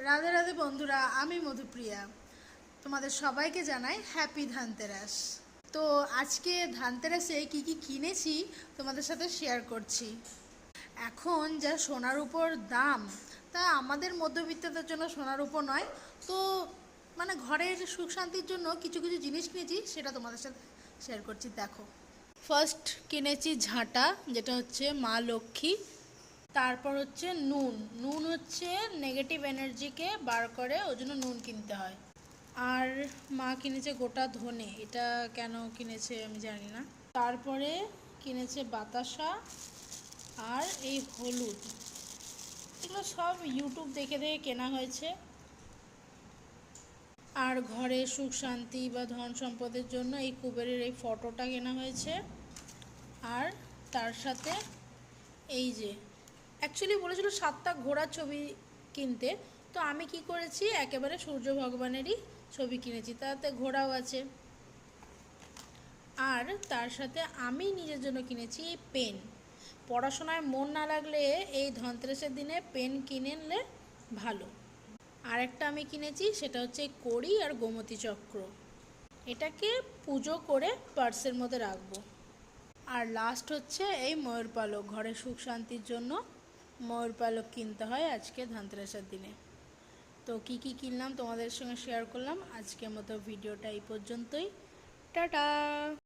রাধে রাধে বন্ধুরা, আমি মধুপ্রিয়া। তোমাদের সবাইকে জানাই হ্যাপি ধানতেরাস। তো আজকে ধানতেরাসে কি কি কিনেছি তোমাদের সাথে শেয়ার করছি। এখন যা সোনার উপর দাম, তা আমাদের মধ্যবিত্তদের জন্য সোনার উপর নয়, তো মানে ঘরের সুখ শান্তির জন্য কিছু কিছু জিনিস কিনেছি, সেটা তোমাদের সাথে শেয়ার করছি। দেখো, ফার্স্ট কিনেছি ঝাঁটা, যেটা হচ্ছে মা লক্ষ্মী। তারপর হচ্ছে নুন। নুন হচ্ছে নেগেটিভ এনার্জিকে বার করে, ওই জন্য নুন কিনতে হয়। আর মা কিনেছে গোটা ধনে, এটা কেন কিনেছে আমি জানি না। তারপরে কিনেছে বাতাসা আর এই হলুদ। এগুলো সব ইউটিউব দেখে দেখে কেনা হয়েছে। আর ঘরে সুখ শান্তি বা ধন সম্পদের জন্য এই কুবেরের এই ফটোটা কেনা হয়েছে। আর তার সাথে এই যে, অ্যাকচুয়ালি বলেছিল 7টা ঘোড়ার ছবি কিনতে, তো আমি কি করেছি, একেবারে সূর্য ভগবানেরই ছবি কিনেছি, তাতে ঘোড়াও আছে। আর তার সাথে আমি নিজের জন্য কিনেছি পেন। পড়াশোনায় মন না লাগলে এই ধনতেরাসের দিনে পেন কিনে নিলে ভালো। আর একটা আমি কিনেছি, সেটা হচ্ছে কড়ি আর গোমতী চক্র। এটাকে পুজো করে পার্সের মধ্যে রাখবো। আর লাস্ট হচ্ছে এই ময়ূর পালক, ঘরের সুখ শান্তির জন্য ময়ূর পালক কিনতে হয় আজকে ধানতেরাসের দিনে। তো কি কি কিনলাম তোমাদের সঙ্গে শেয়ার করলাম। আজকের মতো ভিডিওটা এই পর্যন্তই। টাটা।